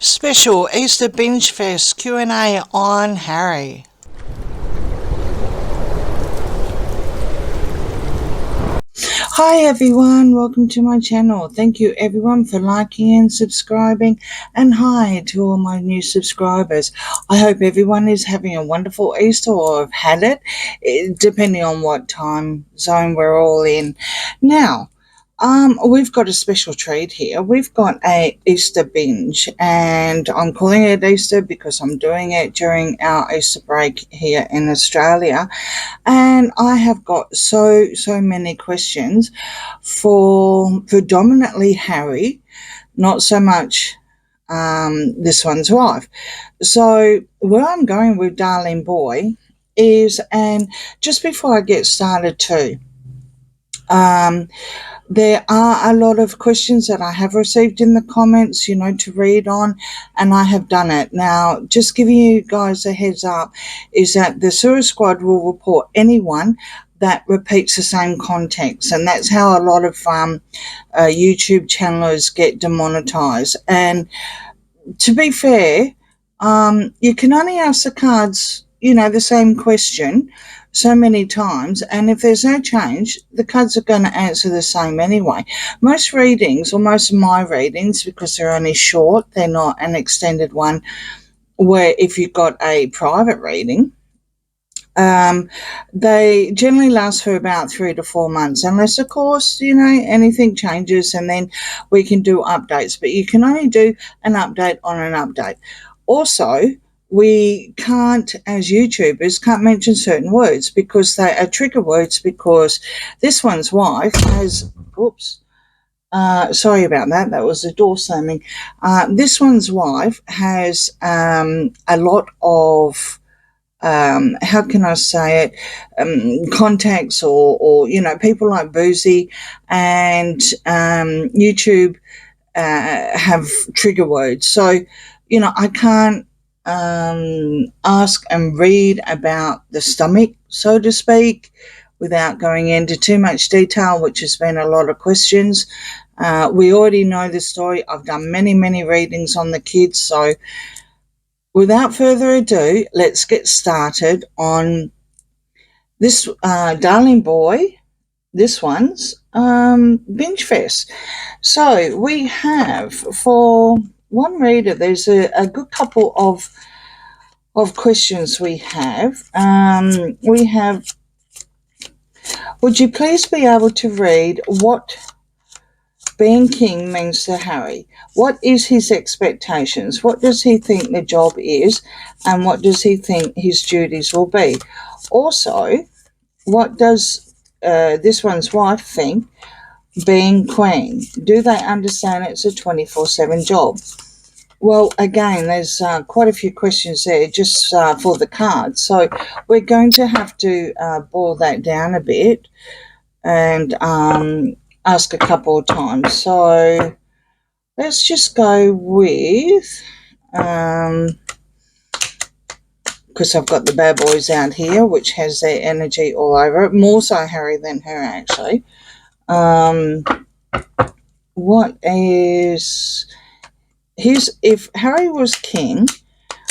Special Easter Binge Fest Q&A on Harry. Hi everyone, welcome to my channel. Thank you everyone for liking and subscribing, and hi to all my new subscribers. I hope everyone is having a wonderful Easter or have had it, depending on what time zone we're all in. Now, we've got a special treat here. We've got a Easter binge, and I'm calling it Easter because I'm doing it during our Easter break here in Australia. And I have got so many questions for predominantly Harry, not so much this one's wife. So where I'm going with Darling Boy is, and just before I get started too, there are a lot of questions that I have received in the comments, to read on, and I have done it. Now, just giving you guys a heads up is that the Sewer Squad will report anyone that repeats the same context, and that's how a lot of YouTube channelers get demonetized. And to be fair, you can only ask the cards, the same question so many times, and if there's no change, the cards are going to answer the same anyway. Most readings, or most of my readings, because they're only short, they're not an extended one, where if you've got a private reading, they generally last for about 3 to 4 months, unless of course anything changes, and then we can do updates, but you can only do an update on an update. Also, we can't, as YouTubers, can't mention certain words because they are trigger words, because this one's wife has, sorry about that, that was the door slamming. This one's wife has a lot of, how can I say it, contacts or people like Boozy, and YouTube have trigger words. So, I can't ask and read about the stomach, so to speak, without going into too much detail, which has been a lot of questions. We already know the story. I've done many readings on the kids, so without further ado, let's get started on this Darling Boy, this one's Binge Fest. So we have, for one reader, there's a good couple of questions we have. We have, would you please be able to read what being king means to Harry? What is his expectations? What does he think the job is? And what does he think his duties will be? Also, what does this one's wife think being queen? Do they understand it's a 24/7 job? Well, again, there's quite a few questions there just for the cards. So we're going to have to boil that down a bit and ask a couple of times. So let's just go with, because I've got the bad boys out here, which has their energy all over it, more so Harry than her, actually. What is his, if Harry was king,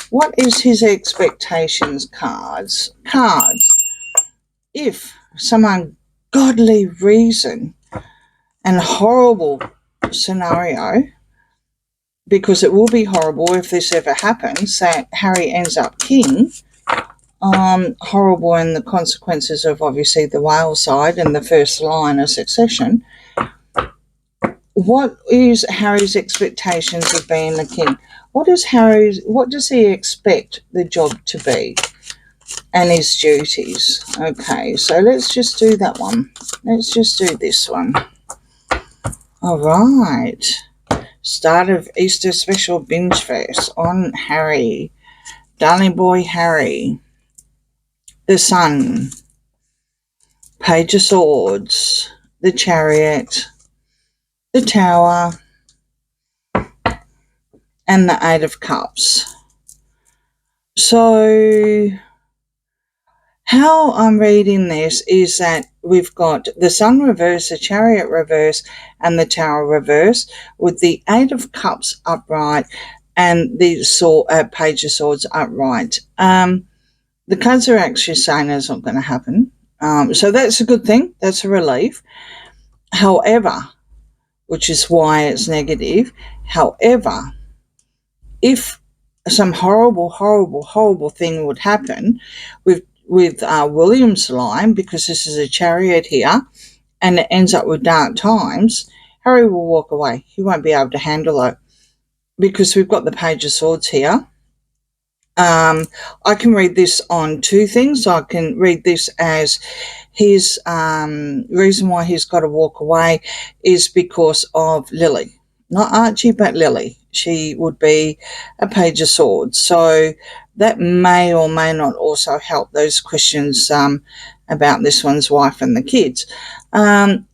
what is his expectations? Cards. If some ungodly reason and horrible scenario, because it will be horrible if this ever happens, that Harry ends up king, horrible in the consequences of obviously the whale side and the first line of succession. What is Harry's expectations of being the king? What does he expect the job to be and his duties? Okay, so let's just do that one. Let's just do this one. All right. Start of Easter special binge fest on Harry. Darling Boy Harry. The Sun. Page of Swords. The Chariot. The Tower, and the Eight of Cups. So how I'm reading this is that we've got the Sun reverse, the Chariot reverse, and the Tower reverse, with the Eight of Cups upright and the Page of Swords upright. The cards are actually saying it's not going to happen. So that's a good thing. That's a relief. However, which is why it's negative. However, if some horrible thing would happen with William's line, because this is a Chariot here, and it ends up with dark times, Harry will walk away. He won't be able to handle it because we've got the Page of Swords here. I can read this on two things. I can read this as his reason why he's got to walk away is because of Lily. Not Archie, but Lily. She would be a Page of Swords. So that may or may not also help those questions about this one's wife and the kids.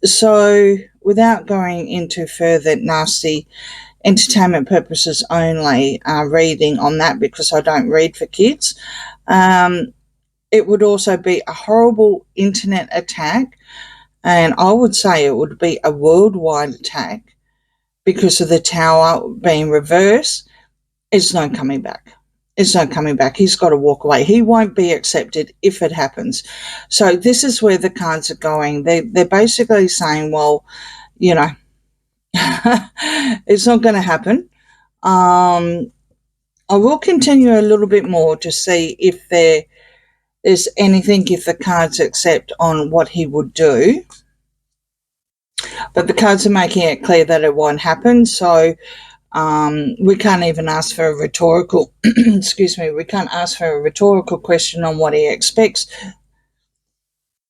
So without going into further nasty entertainment purposes only reading on that, because I don't read for kids, it would also be a horrible internet attack, and I would say it would be a worldwide attack because of the tower being reversed. It's no coming back. It's no coming back. He's got to walk away. He won't be accepted if it happens. So this is where the cards are going. They're basically saying, well, you know, it's not going to happen. I will continue a little bit more to see if there's anything, if the cards accept on what he would do. But the cards are making it clear that it won't happen. So we can't even ask for a rhetorical, excuse me, we can't ask for a rhetorical question on what he expects,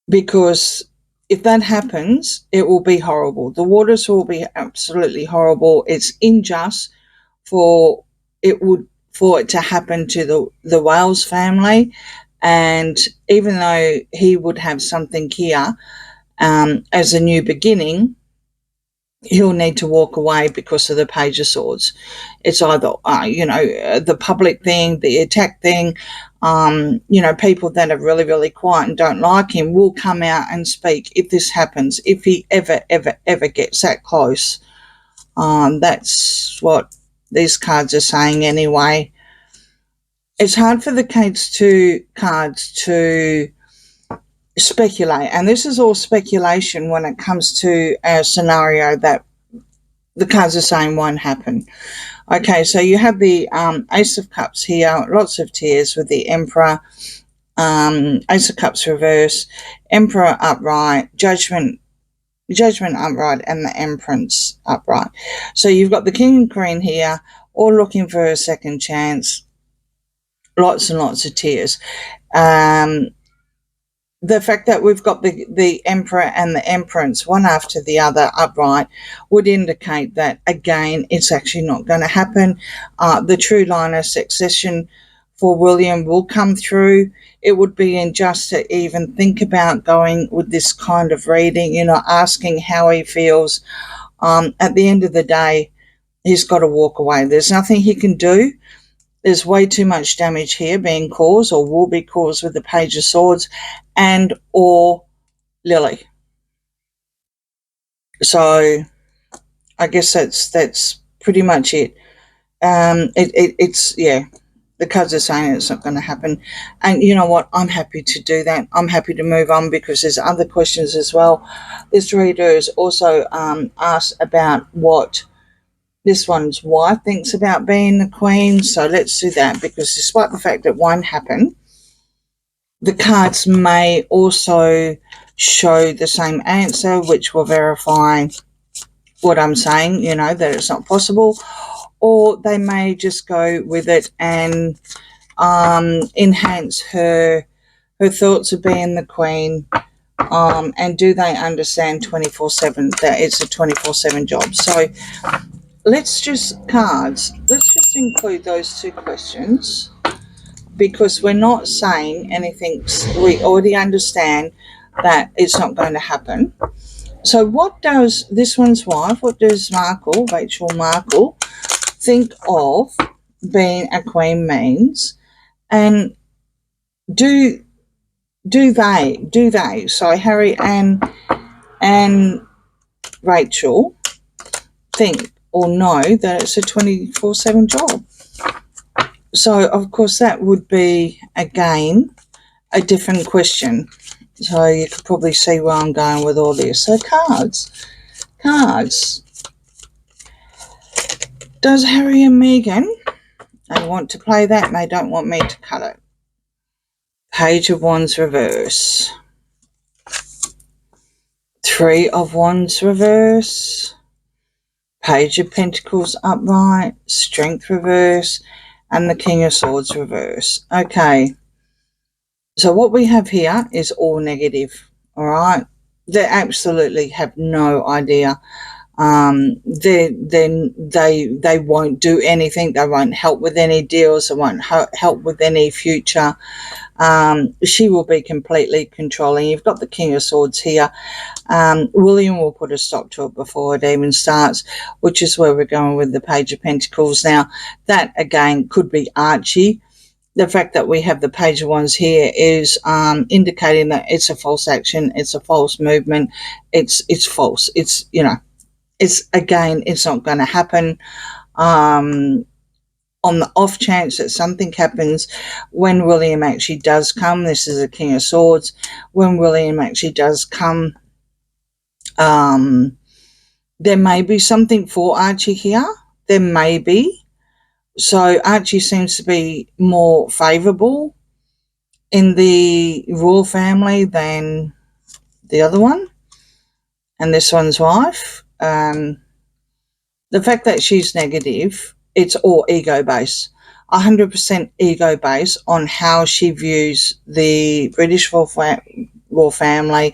because if that happens, it will be horrible. The waters will be absolutely horrible. It's unjust for it to happen to the Wales family. And even though he would have something here as a new beginning, he'll need to walk away because of the Page of Swords. It's either, the public thing, the attack thing, people that are really, really quiet and don't like him will come out and speak if this happens, if he ever gets that close. That's what these cards are saying anyway. It's hard for the cards to speculate, and this is all speculation when it comes to a scenario that the cards are saying won't happen. Okay, so you have the Ace of Cups here, lots of tears with the Emperor, Ace of Cups reverse, Emperor upright, Judgment upright, and the Empress upright. So you've got the King and Queen here, all looking for a second chance, lots and lots of tears. The fact that we've got the Emperor and the Empress, one after the other, upright, would indicate that, again, it's actually not going to happen. The true line of succession for William will come through. It would be unjust to even think about going with this kind of reading, asking how he feels. At the end of the day, he's got to walk away. There's nothing he can do. There's way too much damage here being caused or will be caused with the Page of Swords and or Lily. So I guess that's pretty much it. The cards are saying it's not going to happen. And you know what? I'm happy to do that. I'm happy to move on because there's other questions as well. This reader has also asked about what this one's wife thinks about being the Queen. So let's do that, because despite the fact that won't happen, the cards may also show the same answer, which will verify what I'm saying, that it's not possible. Or they may just go with it and enhance her thoughts of being the Queen. And do they understand 24/7 that it's a 24/7 job? So let's just include those two questions, because we're not saying anything. We already understand that it's not going to happen. So what does this one's wife, what does Rachel Markle, think of being a queen means? And do they, so Harry and Rachel, think or know that it's a 24/7 job. So, of course, that would be, again, a different question. So you could probably see where I'm going with all this. So cards. Does Harry and Meghan, they want to play that and they don't want me to cut it. Page of Wands reverse. Three of Wands reverse. Page of Pentacles upright. Strength reverse. And the King of Swords reverse. Okay. So what we have here is all negative. All right. They absolutely have no idea. They won't do anything. They won't help with any deals. They won't help with any future. She will be completely controlling. You've got the King of Swords here. William will put a stop to it before it even starts, which is where we're going with the Page of Pentacles. Now, that again could be Archie. The fact that we have the Page of Wands here is indicating that it's a false action. It's a false movement. It's false. It's, it's not going to happen. On the off chance that something happens, when William actually does come, this is a King of Swords, when William actually does come, there may be something for Archie here. There may be. So Archie seems to be more favourable in the royal family than the other one, and this one's wife. The fact that she's negative, it's all ego-based, 100% ego-based on how she views the British royal family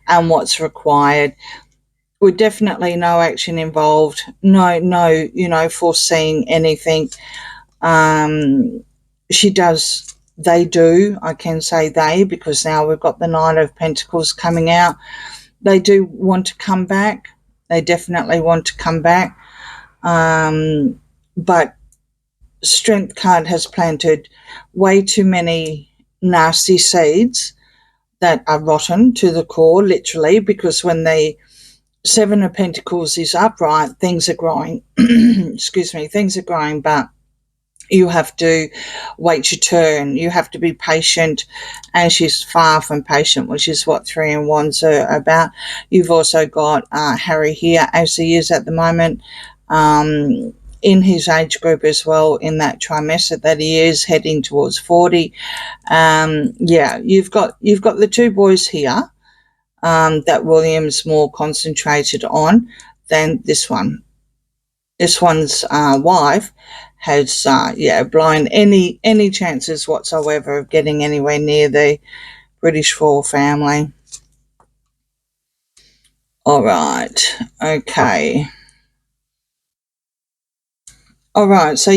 and what's required. With definitely no action involved, no, foreseeing anything. They do, I can say they, because now we've got the Knight of Pentacles coming out. They do want to come back. They definitely want to come back. But Strength card has planted way too many nasty seeds that are rotten to the core, literally, because when the Seven of Pentacles is upright, things are growing. Excuse me, things are growing, but you have to wait your turn. You have to be patient, and she's far from patient, which is what Three of Wands are about. You've also got Harry here, as he is at the moment, in his age group as well, in that trimester that he is heading towards 40. You've got the two boys here that William's more concentrated on than this one. This one's wife has blown any chances whatsoever of getting anywhere near the British royal family. All right, okay. All right, so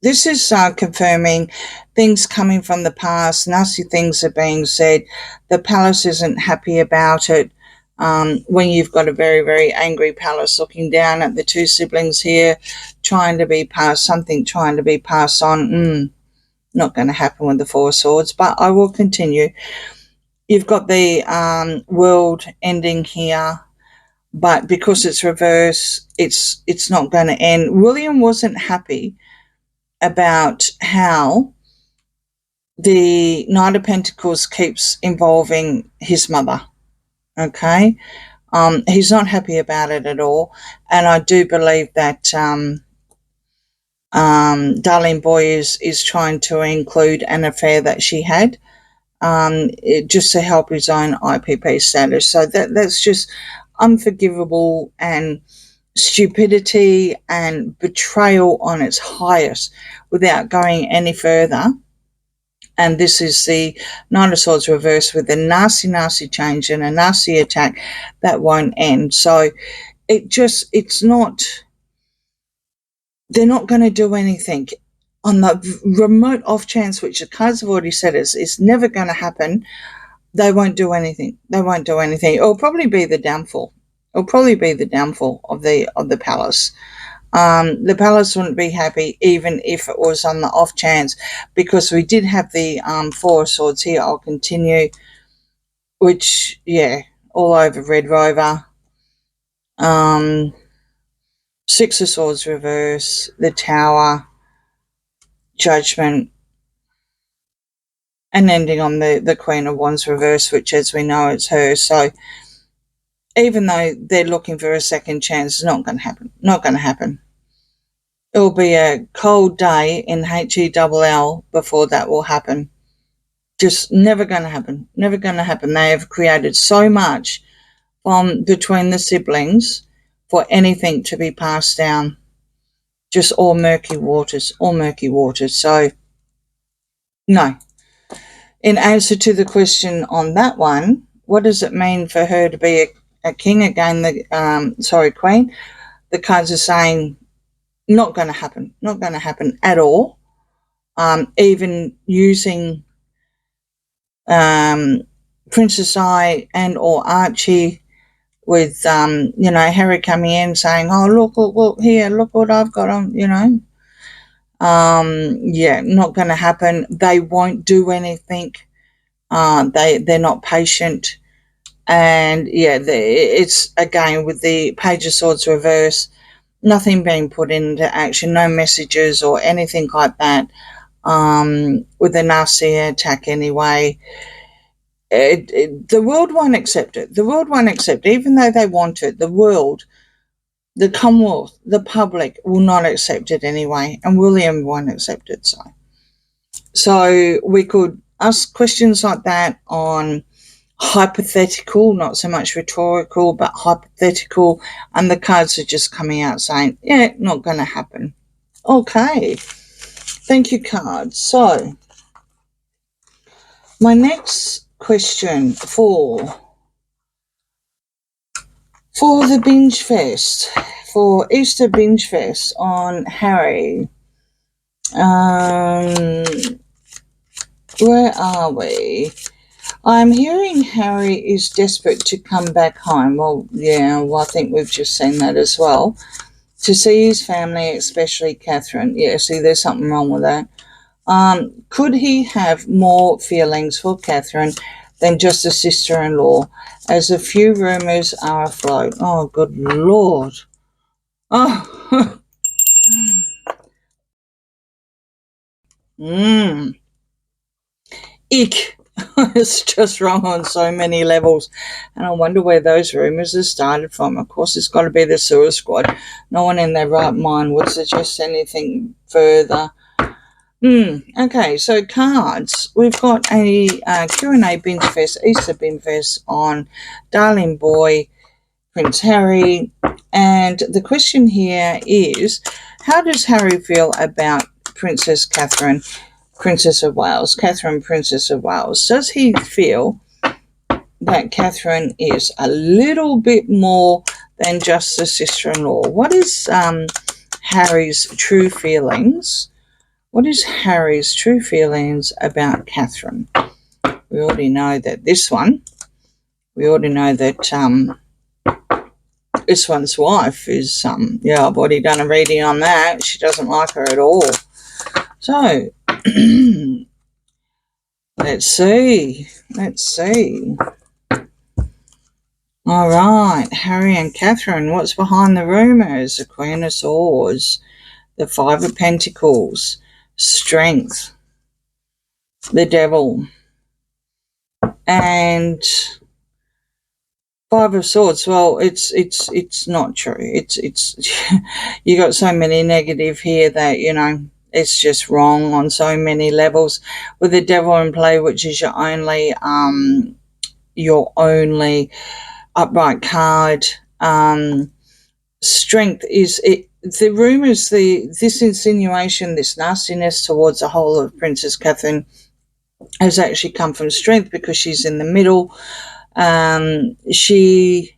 this is confirming things coming from the past. Nasty things are being said. The palace isn't happy about it. When you've got a very, very angry palace looking down at the two siblings here, trying to be passed on. Not going to happen with the Four of Swords, but I will continue. You've got the world ending here, but because it's reverse, it's not going to end. William wasn't happy about how the Knight of Pentacles keeps involving his mother. Okay, he's not happy about it at all, and I do believe that Darling Boy is trying to include an affair that she had, just to help his own IPP status. So that's just unforgivable and stupidity and betrayal on its highest, without going any further. And this is the Nine of Swords reverse with a nasty, nasty change and a nasty attack that won't end. So it's not, they're not going to do anything. On the remote off chance, which the cards have already said is never going to happen, they won't do anything. They won't do anything. It'll probably be the downfall. It'll probably be the downfall of the palace. The palace wouldn't be happy even if it was on the off chance, because we did have the Four of Swords here. I'll continue, which, all over Red Rover. Six of Swords reverse, the Tower, Judgment, and ending on the Queen of Wands reverse, which, as we know, it's her. So even though they're looking for a second chance, it's not going to happen. Not going to happen. It will be a cold day in HELL before that will happen. Just never going to happen. Never going to happen. They have created so much from between the siblings for anything to be passed down. Just all murky waters, all murky waters. So, no. In answer to the question on that one, what does it mean for her to be a king? Again, queen. The cards are saying not going to happen. Not going to happen at all. Even using Princess Di and or Archie with, Harry coming in saying, oh, look here, look what I've got on, not going to happen. They won't do anything. They're not patient. And, it's, again, with the Page of Swords reverse, nothing being put into action, no messages or anything like that. With the nasty attack anyway. The world won't accept it. The world won't accept it. Even though they want it, the world, the Commonwealth, the public will not accept it anyway, and William won't accept it. So we could ask questions like that on hypothetical, not so much rhetorical, but hypothetical, and the cards are just coming out saying, yeah, not going to happen. Okay. Thank you, cards. So my next question for the Binge Fest, for Easter Binge Fest on Harry. Where are we? I'm hearing Harry is desperate to come back home. Well, I think we've just seen that as well. To see his family, especially Catherine. Yeah, see, there's something wrong with that. Could he have more feelings for Catherine than just a sister-in-law, as a few rumours are afloat? Oh, good Lord. Oh. Ick. It's just wrong on so many levels. And I wonder where those rumours have started from. Of course, it's got to be the sewer squad. No one in their right mind would suggest anything further. Okay, so cards. We've got a Q&A Binge Fest, Easter Binge Fest on Darling Boy, Prince Harry. And the question here is, how does Harry feel about Princess Catherine, Princess of Wales? Catherine, Princess of Wales. Does he feel that Catherine is a little bit more than just a sister-in-law? What is Harry's true feelings? What is Harry's true feelings about Catherine? We already know that this one's wife is, I've already done a reading on that. She doesn't like her at all. So, let's see. All right, Harry and Catherine, what's behind the rumours? The Queen of Swords, the Five of Pentacles, Strength, the Devil, and Five of Swords. Well, it's not true. It's you got so many negative here that it's just wrong on so many levels. With the Devil in play, which is your only upright card. Strength is it. The rumours, this insinuation, this nastiness towards the whole of Princess Catherine has actually come from Strength, because she's in the middle. She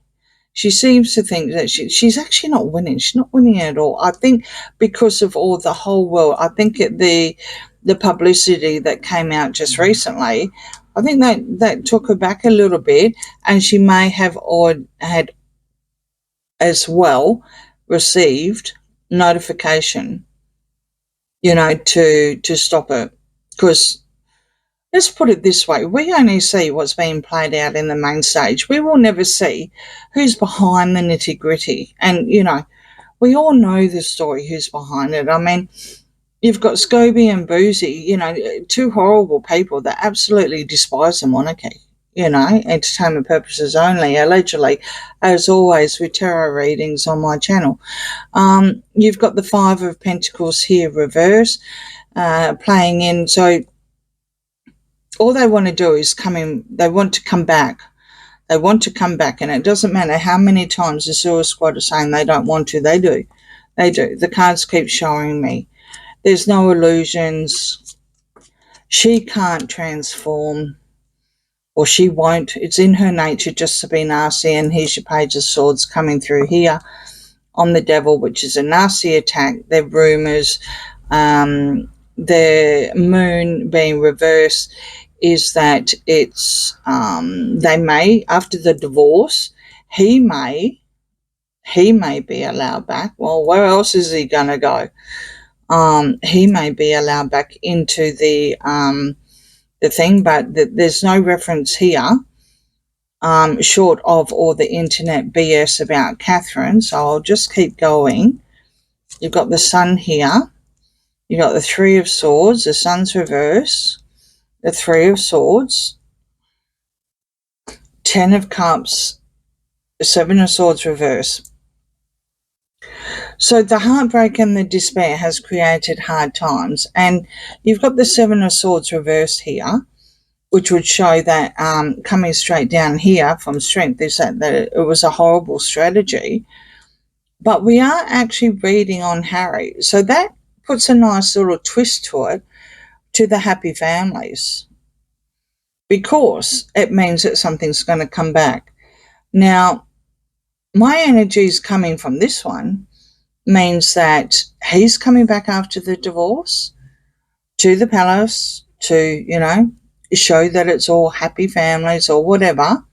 seems to think that she's actually not winning. She's not winning at all. I think because of all the whole world. I think the publicity that came out just recently, I think that took her back a little bit, and she may have had as well received notification, to stop it. Because let's put it this way, we only see what's being played out in the main stage. We will never see who's behind the nitty-gritty. And, we all know the story, who's behind it. I mean, you've got Scobie and Boozy, you know, two horrible people that absolutely despise the monarchy, you know, entertainment purposes only, allegedly, as always with tarot readings on my channel. You've got the Five of Pentacles here reverse, playing in. So all they want to do is come in, they want to come back. They want to come back, and it doesn't matter how many times the Sewer Squad are saying they don't want to, they do. They do. The cards keep showing me. There's no illusions. She can't transform, or she won't. It's in her nature just to be nasty, and here's your Page of Swords coming through here on the Devil, which is a nasty attack. They're rumours. The Moon being reversed is that it's they may, after the divorce, he may be allowed back. Well, where else is he going to go? He may be allowed back into the thing, but there's no reference here, short of all the internet BS about Catherine. So I'll just keep going. You've got the Sun here. You've got the Three of Swords, the Sun's reverse, the Three of Swords, Ten of Cups, the Seven of Swords reverse. So the heartbreak and the despair has created hard times. And you've got the Seven of Swords reversed here, which would show that coming straight down here from strength is that it was a horrible strategy. But we are actually reading on Harry. So that puts a nice little twist to it, to the happy families, because it means that something's going to come back. Now, my energy is coming from this one means that he's coming back after the divorce to the palace to, you know, show that it's all happy families or whatever.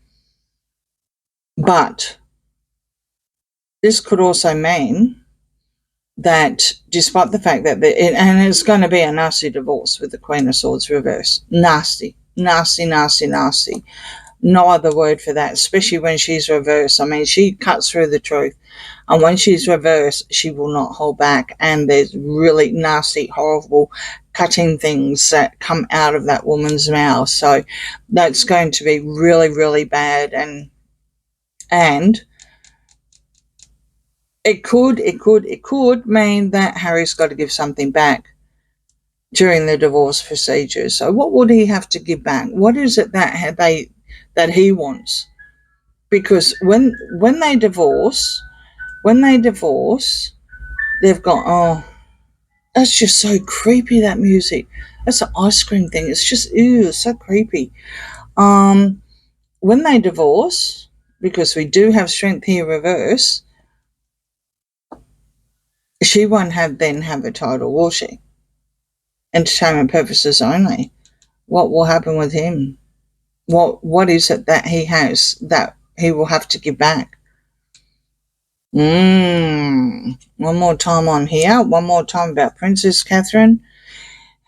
But this could also mean that despite the fact that and it's going to be a nasty divorce with the Queen of Swords reverse. Nasty, nasty, nasty, nasty. No other word for that, especially when she's reversed. I mean, she cuts through the truth. And when she's reversed, she will not hold back. And there's really nasty, horrible, cutting things that come out of that woman's mouth. So that's going to be really, really bad. And it could mean that Harry's got to give something back during the divorce procedure. So what would he have to give back? What is it that he wants? Because when they divorce, they've got, oh, that's just so creepy, that music. That's an ice cream thing. It's just, ew, it's so creepy. When they divorce, because we do have strength here reverse, she won't then have a title, will she? Entertainment purposes only. What will happen with him? What is it that he has that he will have to give back? One more time on here. One more time about Princess Catherine.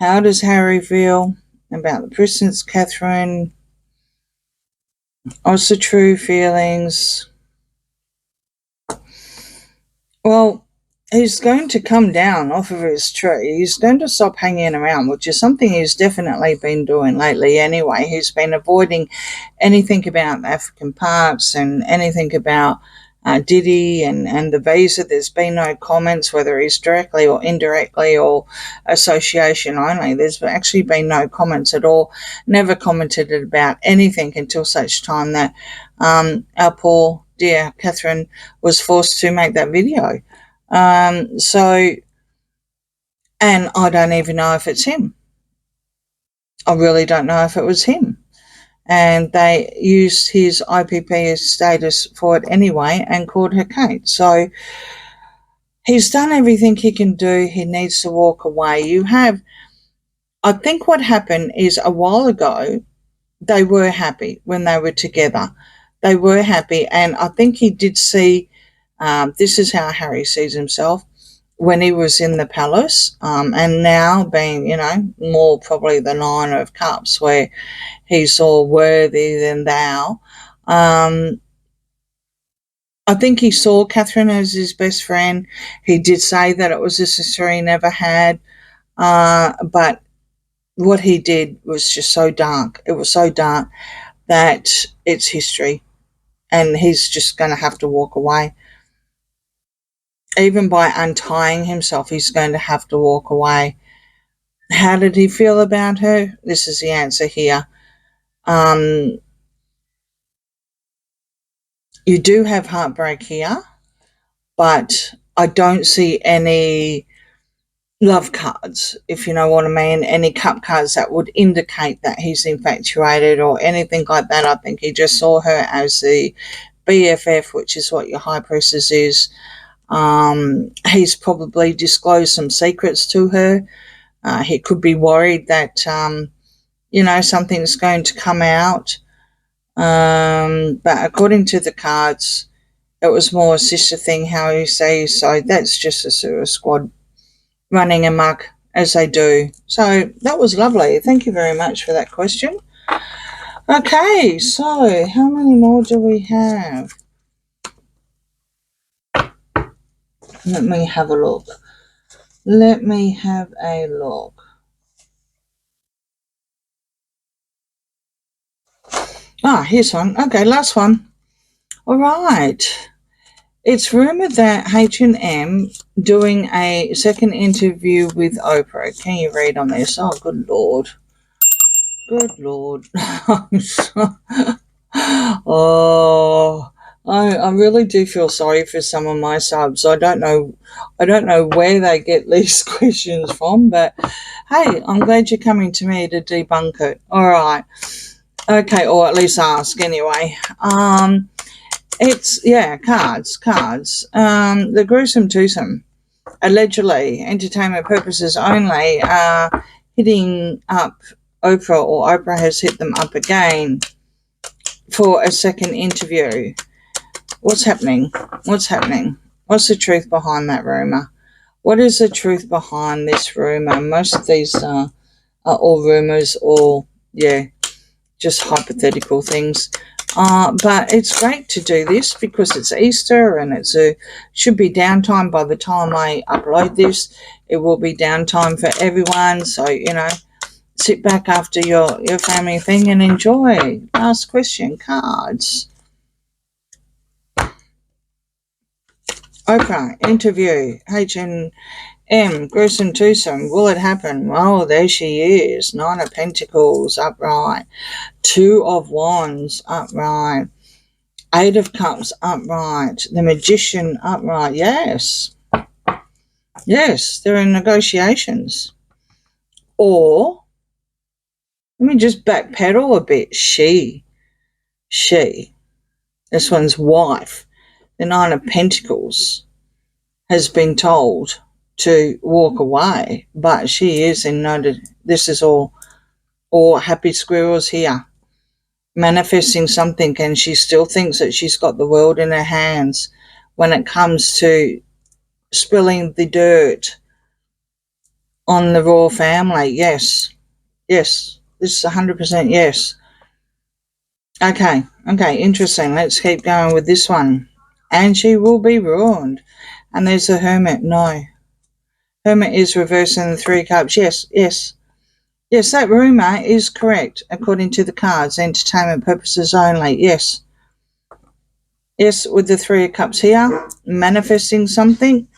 How does Harry feel about the Princess Catherine? What's the true feelings? Well, he's going to come down off of his tree. He's going to stop hanging around, which is something he's definitely been doing lately anyway. He's been avoiding anything about African parks and anything about Diddy and the visa. There's been no comments, whether he's directly or indirectly or association only. There's actually been no comments at all. Never commented about anything until such time that our poor dear Catherine was forced to make that video. So, and I don't even know if it's him. I really don't know if it was him. And they used his IPP status for it anyway and called her Kate. So he's done everything he can do. He needs to walk away. I think what happened is a while ago, they were happy when they were together. They were happy. And I think he did see, this is how Harry sees himself, when he was in the palace, and now being, more probably the Nine of Cups, where he's all worthy than thou. I I think he saw Catherine as his best friend. He did say that it was a sister he never had. But what he did was just so dark. It was so dark that it's history. And he's just going to have to walk away. Even by untying himself, he's going to have to walk away. How did he feel about her? This is the answer here. You do have heartbreak here, but I don't see any love cards, if you know what I mean, any cup cards that would indicate that he's infatuated or anything like that. I think he just saw her as the BFF, which is what your high priestess is. He's probably disclosed some secrets to her. He could be worried that, something's going to come out. But according to the cards, it was more a sister thing, how you say. So that's just a sewer squad running amok as they do. So that was lovely. Thank you very much for that question. Okay, so how many more do we have? Let me have a look. Here's one. Okay, last one. All right. It's rumoured that H&M doing a second interview with Oprah. Can you read on this? Oh, good Lord. Good Lord. I really do feel sorry for some of my subs. I don't know where they get these questions from, but hey, I'm glad you're coming to me to debunk it. All right. Okay, or at least ask anyway. It's cards. The gruesome twosome, allegedly entertainment purposes only, are hitting up Oprah, or Oprah has hit them up again for a second interview. What's happening? What's the truth behind that rumor? What is the truth behind this rumor? Most of these are all rumors, or just hypothetical things. But it's great to do this because it's Easter and should be downtime by the time I upload this. It will be downtime for everyone. So, sit back after your family thing and enjoy. Last question, cards. Oprah, interview, H&M, gruesome twosome. Will it happen? Oh, there she is. Nine of Pentacles, upright. Two of Wands, upright. Eight of Cups, upright. The Magician, upright. Yes, they're in negotiations. Or, let me just backpedal a bit. She, this one's wife, the Nine of Pentacles, has been told to walk away, but she is in this is all happy squirrels here, manifesting something, and she still thinks that she's got the world in her hands when it comes to spilling the dirt on the royal family. Yes, this is 100% yes. Okay, interesting. Let's keep going with this one. And she will be ruined. And there's the Hermit. No. Hermit is reversing the Three of Cups. Yes, that rumour is correct, according to the cards. Entertainment purposes only. Yes, with the Three of Cups here, manifesting something.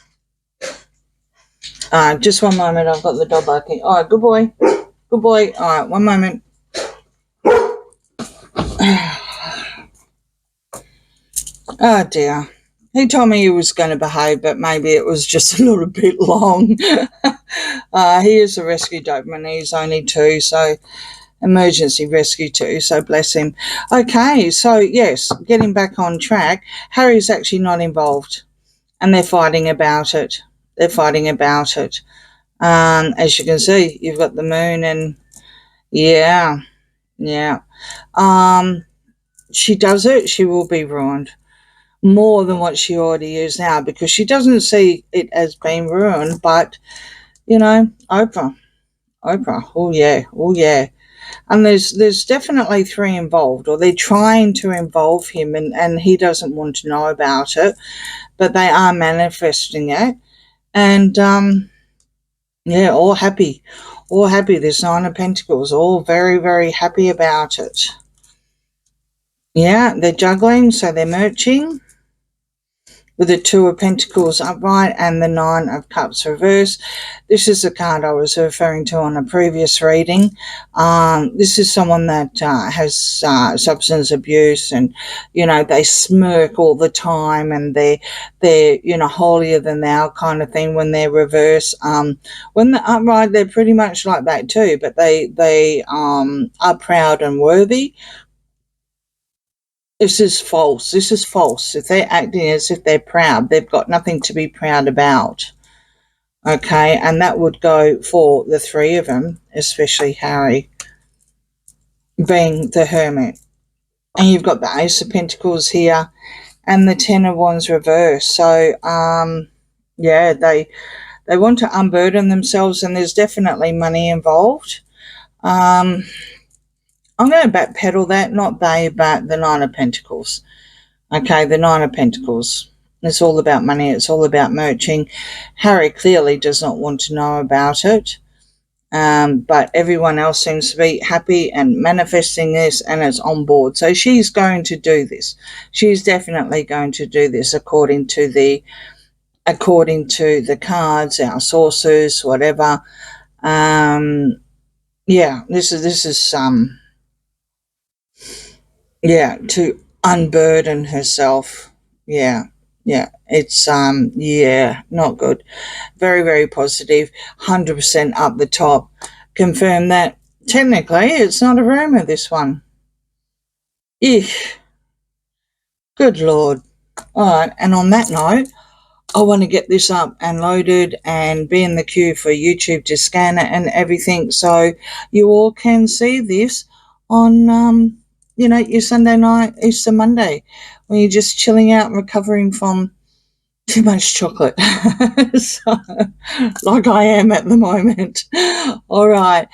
Just one moment. I've got the dog barking. All right, good boy. All right, one moment. Oh, dear. He told me he was going to behave, but maybe it was just a little bit long. He is a rescue Doberman. He's only 2, so emergency rescue 2, so bless him. Okay, so yes, getting back on track, Harry's actually not involved, and they're fighting about it. As you can see, you've got the moon, and she does it, she will be ruined more than what she already is now, because she doesn't see it as being ruined. But Oprah, oh yeah, And there's definitely three involved, or they're trying to involve him, and he doesn't want to know about it, but they are manifesting it. And yeah, all happy. All happy. There's Nine of Pentacles, all very, very happy about it. Yeah, they're juggling, so they're merging with the Two of Pentacles upright and the Nine of Cups reverse. This is the card I was referring to on a previous reading. This is someone that has substance abuse, and they smirk all the time, and they're holier than thou kind of thing when they're reverse. When they're upright, they're pretty much like that too, but they are proud and worthy. This is false. This is false. If they're acting as if they're proud, they've got nothing to be proud about. Okay, and that would go for the three of them, especially Harry, being the Hermit. And you've got the Ace of Pentacles here and the Ten of Wands reverse. So, yeah, they want to unburden themselves, and there's definitely money involved. I'm going to backpedal that, not they, but the Nine of Pentacles. Okay, the Nine of Pentacles. It's all about money. It's all about merching. Harry clearly does not want to know about it. But everyone else seems to be happy and manifesting this, and it's on board. So she's going to do this. She's definitely going to do this according to the cards, our sources, whatever. Yeah, this is to unburden herself. Yeah, it's not good. Very, very positive. 100% up the top. Confirm that technically it's not a rumor, this one. Eesh. Good Lord. All right, and on that note, I want to get this up and loaded and be in the queue for YouTube to scan it and everything, so you all can see this on your Sunday night, Easter Monday, when you're just chilling out and recovering from too much chocolate. So, like I am at the moment. All right.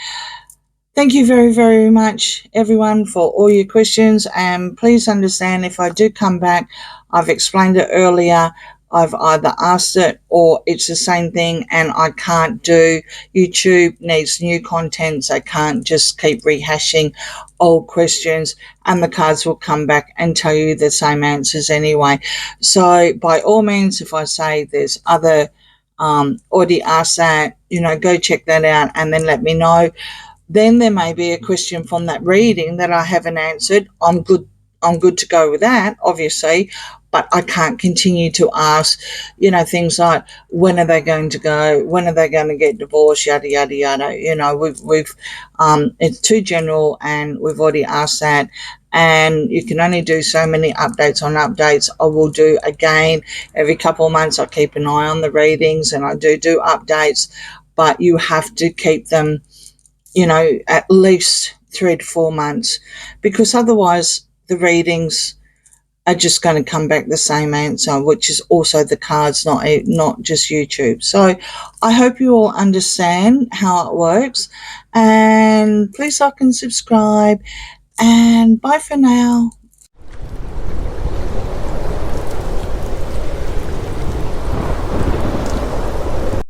Thank you very, very much, everyone, for all your questions. And please understand, if I do come back, I've explained it earlier. I've either asked it or it's the same thing, and I can't do. YouTube needs new content, so I can't just keep rehashing old questions, and the cards will come back and tell you the same answers anyway. So by all means, if I say there's other already asked that, go check that out and then let me know. Then there may be a question from that reading that I haven't answered. I'm good to go with that, obviously, but I can't continue to ask, things like, when are they going to go? When are they going to get divorced? Yada, yada, yada. We've it's too general, and we've already asked that. And you can only do so many updates on updates. I will do again every couple of months. I keep an eye on the readings, and I do updates, but you have to keep them at least 3 to 4 months, because otherwise the readings are just going to come back the same answer, which is also the cards, not just YouTube. So I hope you all understand how it works, and please like and subscribe, and bye for now.